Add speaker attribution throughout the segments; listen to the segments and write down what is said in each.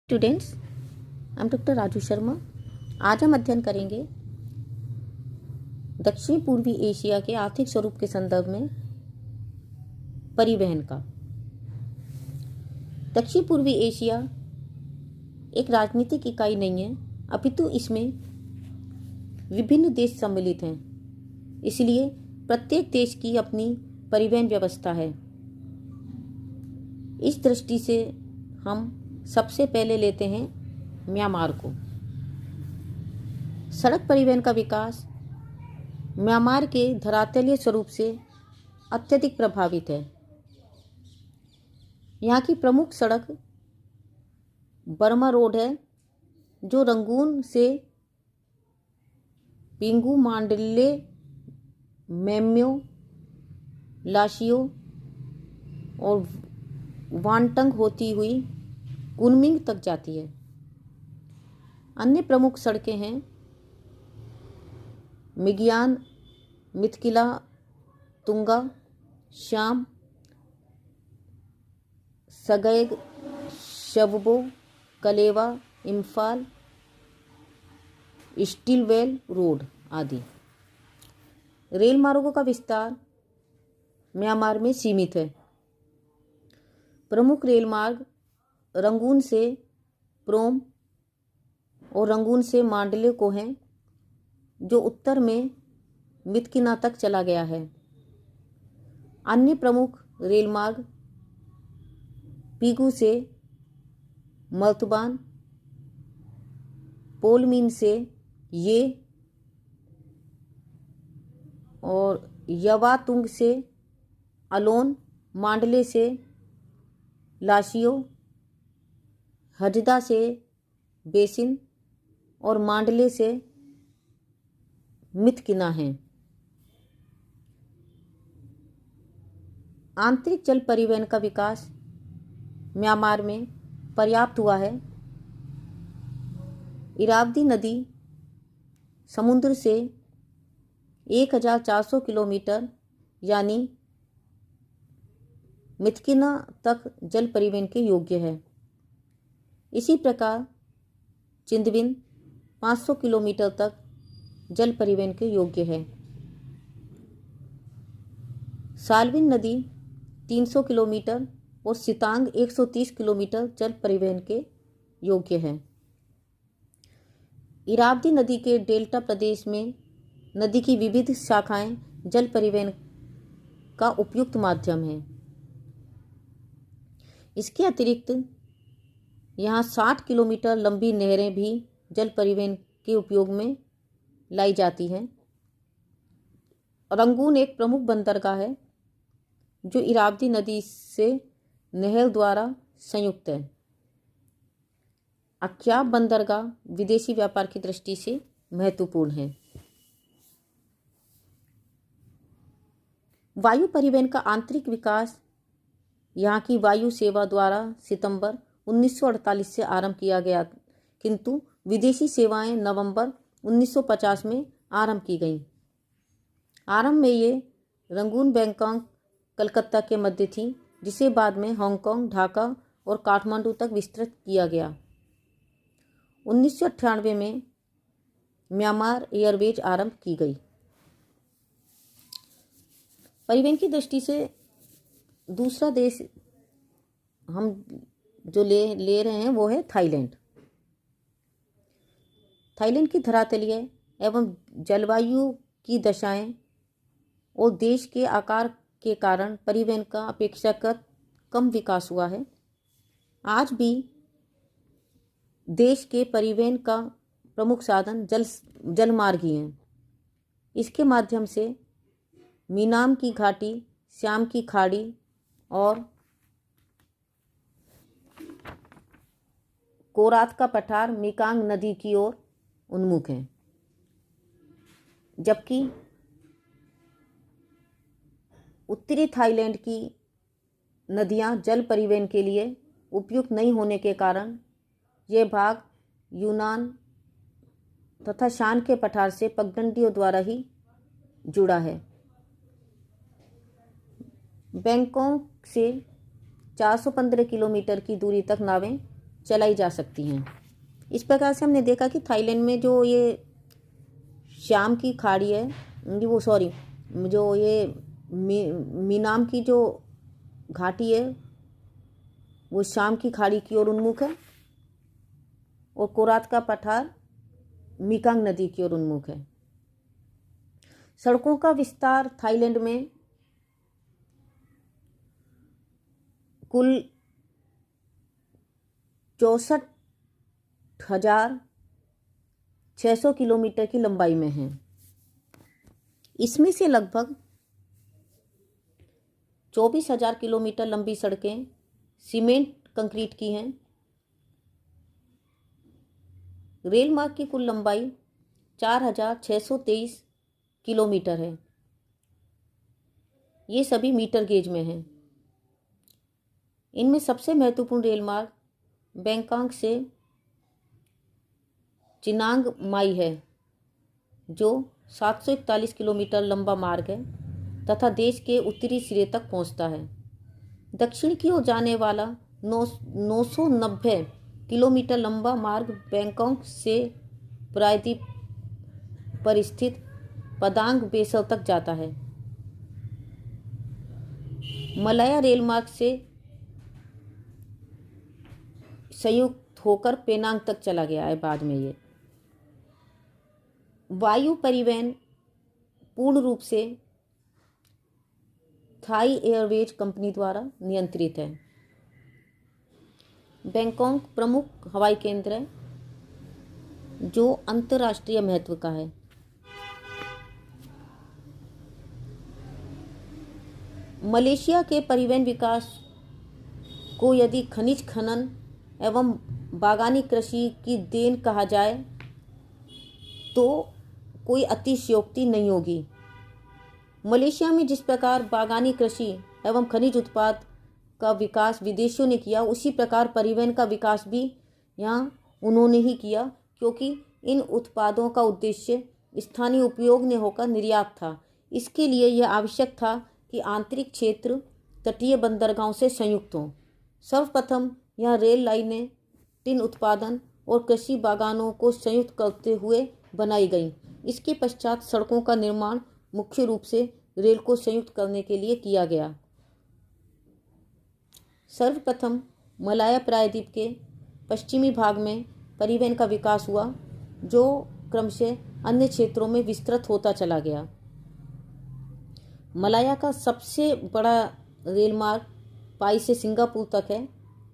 Speaker 1: Students, I am doctor Raju Sharma. आज हम अध्ययन करेंगे दक्षिण पूर्वी एशिया के आर्थिक स्वरूप के संदर्भ में परिवहन का। दक्षिण पूर्वी एशिया एक राजनीतिक इकाई नहीं है, अपितु इसमें विभिन्न देश सम्मिलित हैं। इसलिए प्रत्येक देश की अपनी परिवहन व्यवस्था है। इस दृष्टि से हम सबसे पहले लेते हैं म्यांमार को। सड़क परिवहन का विकास म्यांमार के धरातलीय स्वरूप से अत्यधिक प्रभावित है। यहाँ की प्रमुख सड़क बर्मा रोड है, जो रंगून से पिंगू मांडले, मेम्यो, लाशियो और वांटंग होती हुई कुनमिंग तक जाती है। अन्य प्रमुख सड़कें हैं मिगियान, मिथकिला, तुंगा, श्याम, सगैग, शबबो, कलेवा, इम्फाल, स्टीलवेल रोड आदि। रेल मार्गों का विस्तार म्यांमार में सीमित है। प्रमुख रेल मार्ग रंगून से प्रोम और रंगून से मांडले को हैं, जो उत्तर में मितकिना तक चला गया है। अन्य प्रमुख रेल मार्ग पीगू से मर्तबान, पोलमीन से ये और यवातुंग से अलोन, मांडले से लाशियो, हजदा से बेसिन और मांडले से मितकिना हैं। आंतरिक जल परिवहन का विकास म्यांमार में पर्याप्त हुआ है। इरावदी नदी समुद्र से 1400 किलोमीटर यानी मितकिना तक जल परिवहन के योग्य है। इसी प्रकार चिंदविन 500 किलोमीटर तक जल परिवहन के योग्य है। सालविन नदी 300 किलोमीटर और सितांग 130 किलोमीटर जल परिवहन के योग्य है। इरावदी नदी के डेल्टा प्रदेश में नदी की विविध शाखाएं जल परिवहन का उपयुक्त माध्यम है। इसके अतिरिक्त यहाँ 60 किलोमीटर लंबी नहरें भी जल परिवहन के उपयोग में लाई जाती हैं। रंगून एक प्रमुख बंदरगाह है, जो इरावदी नदी से नहर द्वारा संयुक्त है। अक्याब बंदरगाह विदेशी व्यापार की दृष्टि से महत्वपूर्ण है। वायु परिवहन का आंतरिक विकास यहाँ की वायु सेवा द्वारा सितंबर 1948 से आरंभ किया गया, किंतु विदेशी सेवाएं नवंबर 1950 में आरंभ की गईं। आरंभ में ये रंगून, बैंकॉक, कलकत्ता के मध्य थी, जिसे बाद में हांगकांग, ढाका और काठमांडू तक विस्तृत किया गया। 1998 में म्यांमार एयरवेज आरंभ की गई। परिवहन की दृष्टि से दूसरा देश हम जो ले रहे हैं वो है थाईलैंड। थाईलैंड की धरातलीय एवं जलवायु की दशाएं और देश के आकार के कारण परिवहन का अपेक्षाकृत कम विकास हुआ है। आज भी देश के परिवहन का प्रमुख साधन जलमार्ग ही हैं। इसके माध्यम से मीनाम की घाटी, श्याम की खाड़ी और कोरात का पठार मेकांग नदी की ओर उन्मुख हैं, जबकि उत्तरी थाईलैंड की नदियां जल परिवहन के लिए उपयुक्त नहीं होने के कारण यह भाग यूनान तथा शान के पठार से पगडंडियों द्वारा ही जुड़ा है। बैंकॉक से 415 किलोमीटर की दूरी तक नावें चलाई जा सकती हैं। इस प्रकार से हमने देखा कि थाईलैंड में जो ये शाम की खाड़ी है, जो ये मीनाम की जो घाटी है वो शाम की खाड़ी की ओर उन्मुख है और कोरात का पठार मिकांग नदी की ओर उन्मुख है। सड़कों का विस्तार थाईलैंड में कुल 64,600 किलोमीटर की लंबाई में है। इसमें से लगभग 24,000 किलोमीटर लंबी सड़कें सीमेंट कंक्रीट की हैं। रेल मार्ग की कुल लंबाई 4,623 किलोमीटर है। ये सभी मीटर गेज में हैं। इनमें सबसे महत्वपूर्ण रेल मार्ग बैंकॉक से चिनांग माई है, जो 741 किलोमीटर लंबा मार्ग है तथा देश के उत्तरी सिरे तक पहुंचता है। दक्षिण की ओर जाने वाला 990 किलोमीटर लंबा मार्ग बैंकॉक से प्रायद्वीप पर स्थित पदांग बेसर तक जाता है। मलाया रेल मार्ग से संयुक्त होकर पेनांग तक चला गया है बाद में। ये वायु परिवहन पूर्ण रूप से थाई एयरवेज कंपनी द्वारा नियंत्रित है। बैंकॉक प्रमुख हवाई केंद्र है जो अंतर्राष्ट्रीय महत्व का है। मलेशिया के परिवहन विकास को यदि खनिज खनन एवं बागानी कृषि की देन कहा जाए तो कोई अतिशयोक्ति नहीं होगी। मलेशिया में जिस प्रकार बागानी कृषि एवं खनिज उत्पाद का विकास विदेशियों ने किया, उसी प्रकार परिवहन का विकास भी यहाँ उन्होंने ही किया, क्योंकि इन उत्पादों का उद्देश्य स्थानीय उपयोग में होकर निर्यात था। इसके लिए यह आवश्यक था कि आंतरिक क्षेत्र तटीय बंदरगाहों से संयुक्त हों। सर्वप्रथम यहाँ रेल लाइनें टिन उत्पादन और कृषि बागानों को संयुक्त करते हुए बनाई गईं। इसके पश्चात सड़कों का निर्माण मुख्य रूप से रेल को संयुक्त करने के लिए किया गया। सर्वप्रथम मलाया प्रायद्वीप के पश्चिमी भाग में परिवहन का विकास हुआ, जो क्रमशः अन्य क्षेत्रों में विस्तृत होता चला गया। मलाया का सबसे बड़ा रेल मार्ग पाई से सिंगापुर तक है।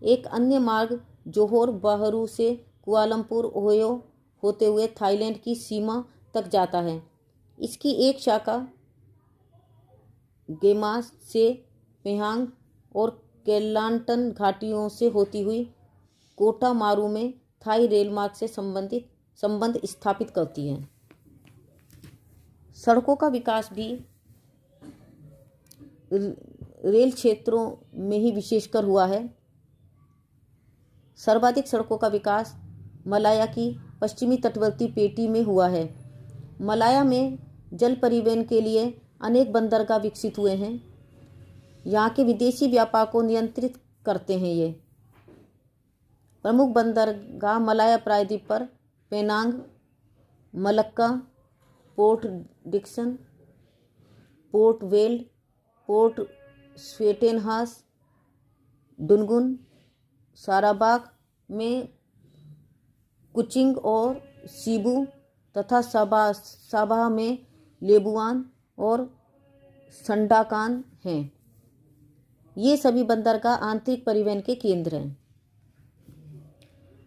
Speaker 1: एक अन्य मार्ग जोहोर बाहरू से कुआलालंपुर ओहियो होते हुए थाईलैंड की सीमा तक जाता है। इसकी एक शाखा गेमास से पेहांग और केलांटन घाटियों से होती हुई कोटा मारू में थाई रेल मार्ग से संबंध स्थापित करती है। सड़कों का विकास भी रेल क्षेत्रों में ही विशेषकर हुआ है। सर्वाधिक सड़कों का विकास मलाया की पश्चिमी तटवर्ती पेटी में हुआ है। मलाया में जल परिवहन के लिए अनेक बंदरगाह विकसित हुए हैं। यहाँ के विदेशी व्यापार को नियंत्रित करते हैं। ये प्रमुख बंदरगाह मलाया प्रायद्वीप पर Penang, Malacca, Port Dickson, Port Weld, Port Swettenham, Dungun, Sarawak में कुचिंग और सीबू तथा साबा में लेबुआन और संडाकान हैं। ये सभी बंदरगाह आंतरिक परिवहन के केंद्र हैं।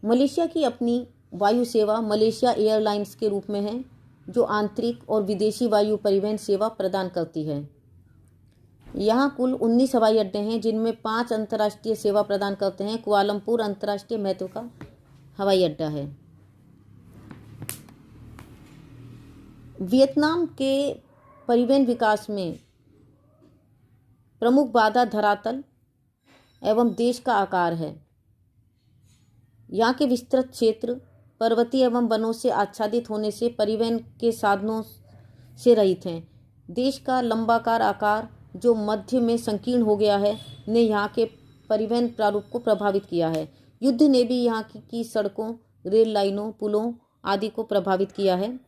Speaker 1: मलेशिया की अपनी वायु सेवा मलेशिया एयरलाइंस के रूप में है, जो आंतरिक और विदेशी वायु परिवहन सेवा प्रदान करती है। यहाँ कुल 19 हवाई अड्डे हैं, जिनमें 5 अंतर्राष्ट्रीय सेवा प्रदान करते हैं। कुआलालंपुर अंतर्राष्ट्रीय महत्व का हवाई अड्डा है। वियतनाम के परिवहन विकास में प्रमुख बाधा धरातल एवं देश का आकार है। यहाँ के विस्तृत क्षेत्र पर्वतीय एवं वनों से आच्छादित होने से परिवहन के साधनों से रहित हैं। देश का लंबाकार आकार, जो मध्य में संकीर्ण हो गया है, ने यहाँ के परिवहन प्रारूप को प्रभावित किया है। युद्ध ने भी यहाँ की सड़कों, रेल लाइनों, पुलों आदि को प्रभावित किया है।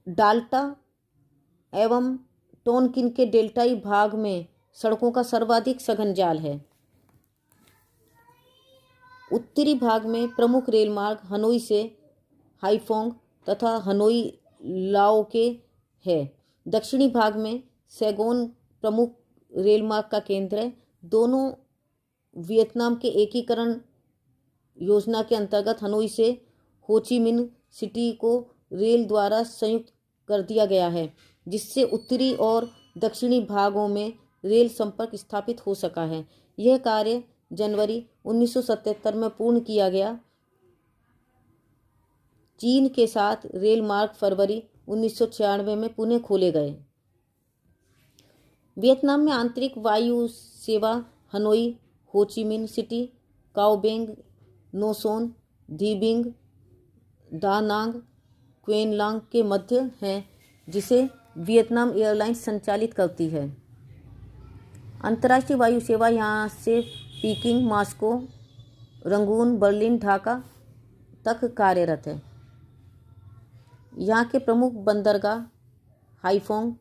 Speaker 1: डाल्टा एवं टोनकिन के डेल्टाई भाग में सड़कों का सर्वाधिक सघन जाल है। उत्तरी भाग में प्रमुख रेल मार्ग हनोई से हाईफोंग तथा हनोई लाओके है। दक्षिणी भाग में सैगोन प्रमुख रेल मार्ग का केंद्र है। दोनों वियतनाम के एकीकरण योजना के अंतर्गत हनोई से हो ची मिन्ह सिटी को रेल द्वारा संयुक्त कर दिया गया है, जिससे उत्तरी और दक्षिणी भागों में रेल संपर्क स्थापित हो सका है। यह कार्य जनवरी 1977 में पूर्ण किया गया। चीन के साथ रेल मार्ग फरवरी 1996 में पुनः खोले गए। वियतनाम में आंतरिक वायु सेवा हनोई, हो ची मिन्ह सिटी, काओबेंग, नो सोन, दी बिंग, दा नांग, क्वेन लांग के मध्य है, जिसे वियतनाम एयरलाइंस संचालित करती है। अंतर्राष्ट्रीय वायु सेवा यहाँ से peeking, Moscow, Rangoon, Berlin, Dhaka तक कार्यरत है। यहाँ के प्रमुख बंदरगाह हाईफोंग,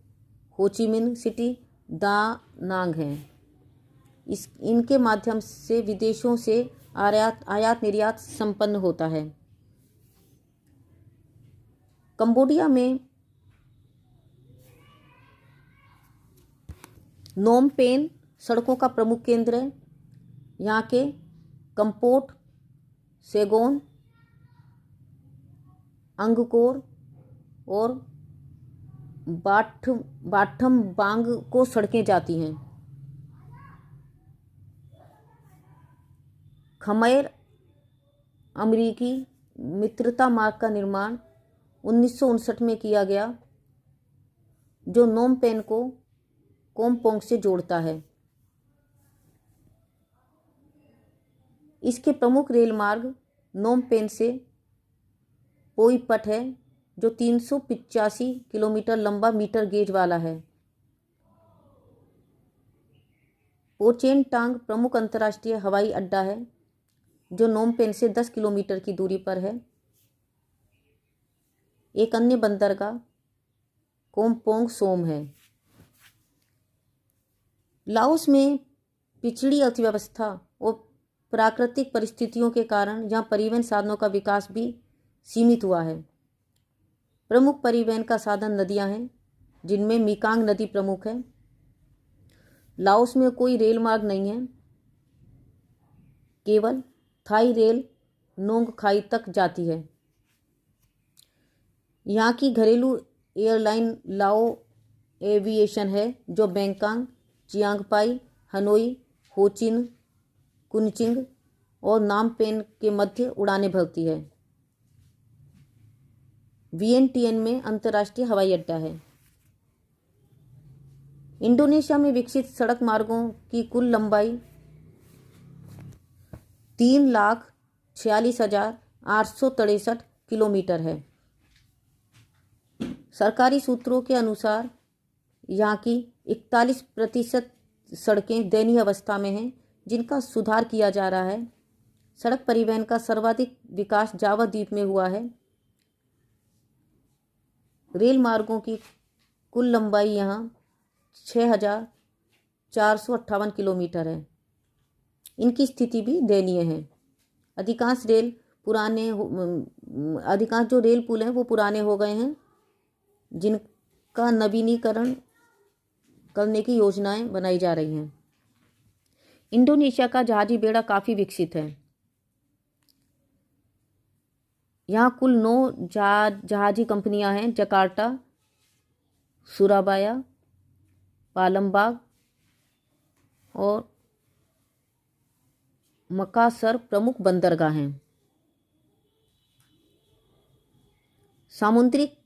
Speaker 1: हो ची मिन्ह सिटी, दा नांग हैं। इनके माध्यम से विदेशों से आयात निर्यात संपन्न होता है। कंबोडिया में नोम पेन सड़कों का प्रमुख केंद्र है। यहाँ के कंपोट, सेगोन, अंगकोर और बाठम बांग को सड़कें जाती हैं। खमैर अमेरिकी मित्रता मार्ग का निर्माण 1959 में किया गया, जो नोम पेन को कोमपोंग से जोड़ता है। इसके प्रमुख रेल मार्ग नोम पेन से पोईपट है, जो 385 किलोमीटर लंबा मीटर गेज वाला है। पोचेन टांग प्रमुख अंतर्राष्ट्रीय हवाई अड्डा है, जो नोम पेन से 10 किलोमीटर की दूरी पर है। एक अन्य बंदरगाह कोमपोंग सोम है। लाओस में पिछड़ी अर्थव्यवस्था और प्राकृतिक परिस्थितियों के कारण यहाँ परिवहन साधनों का विकास भी सीमित हुआ है। प्रमुख परिवहन का साधन नदियाँ हैं, जिनमें मिकांग नदी प्रमुख है। लाओस में कोई रेल मार्ग नहीं है, केवल थाई रेल नोंग खाई तक जाती है। यहाँ की घरेलू एयरलाइन लाओ एविएशन है, जो बैंकॉक, चियांगपाई, हनोई, होचिन, कुनचिंग और नामपेन के मध्य उड़ानें भरती है। वियेंटियन में अंतर्राष्ट्रीय हवाई अड्डा है। इंडोनेशिया में विकसित सड़क मार्गों की कुल लंबाई 3,46,863 किलोमीटर है। सरकारी सूत्रों के अनुसार यहाँ की 41% सड़कें दयनीय अवस्था में हैं, जिनका सुधार किया जा रहा है। सड़क परिवहन का सर्वाधिक विकास जावा द्वीप में हुआ है। रेल मार्गों की कुल लंबाई यहाँ 6,458 किलोमीटर है। इनकी स्थिति भी दयनीय है। अधिकांश जो रेल पुल हैं वो पुराने हो गए हैं, जिनका नवीनीकरण करने की योजनाएं बनाई जा रही हैं। इंडोनेशिया का जहाजी बेड़ा काफ़ी विकसित है। यहाँ कुल 9 जहाजी कंपनियां हैं। जकार्ता, सुराबाया, पालमबाग और मकासर प्रमुख बंदरगाह हैं। सामुद्रिक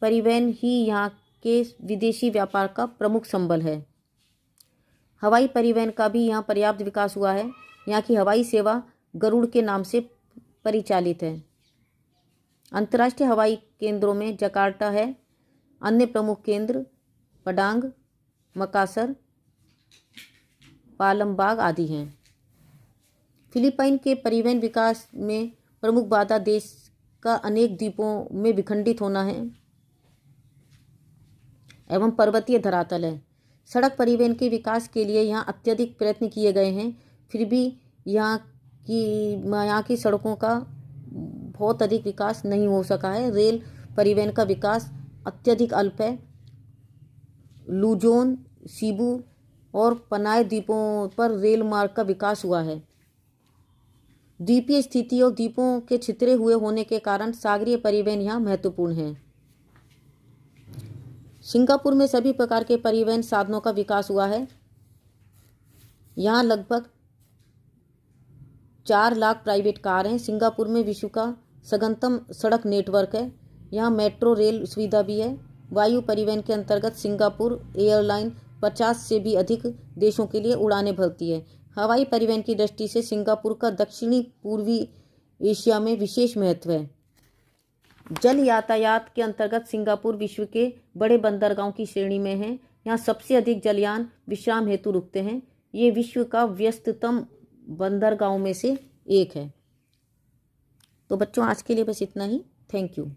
Speaker 1: परिवहन ही यहाँ के विदेशी व्यापार का प्रमुख संबल है। हवाई परिवहन का भी यहाँ पर्याप्त विकास हुआ है। यहाँ की हवाई सेवा गरुड़ के नाम से परिचालित है। अंतर्राष्ट्रीय हवाई केंद्रों में जकार्ता है। अन्य प्रमुख केंद्र पडांग, मकासर, पालमबाग आदि हैं। फिलीपाइन के परिवहन विकास में प्रमुख बाधा देश का अनेक द्वीपों में विखंडित होना है एवं पर्वतीय धरातल है। सड़क परिवहन के विकास के लिए यहाँ अत्यधिक प्रयत्न किए गए हैं, फिर भी यहाँ की सड़कों का बहुत अधिक विकास नहीं हो सका है। रेल परिवहन का विकास अत्यधिक अल्प है। लुजोन, सीबू और पनाय द्वीपों पर रेल मार्ग का विकास हुआ है। द्वीपीय स्थिति और द्वीपों के छितरे हुए होने के कारण सागरीय परिवहन यहाँ महत्वपूर्ण है। सिंगापुर में सभी प्रकार के परिवहन साधनों का विकास हुआ है। यहाँ लगभग 4 लाख प्राइवेट कार हैं। सिंगापुर में विश्व का सघनतम सड़क नेटवर्क है। यहाँ मेट्रो रेल सुविधा भी है। वायु परिवहन के अंतर्गत सिंगापुर एयरलाइन 50 से भी अधिक देशों के लिए उड़ानें भरती है। हवाई परिवहन की दृष्टि से सिंगापुर का दक्षिणी पूर्वी एशिया में विशेष महत्व है। जल यातायात के अंतर्गत सिंगापुर विश्व के बड़े बंदरगाहों की श्रेणी में है। यहाँ सबसे अधिक जलयान विश्राम हेतु रुकते हैं। ये विश्व का व्यस्ततम बंदरगाहों में से एक है। तो बच्चों, आज के लिए बस इतना ही। Thank you.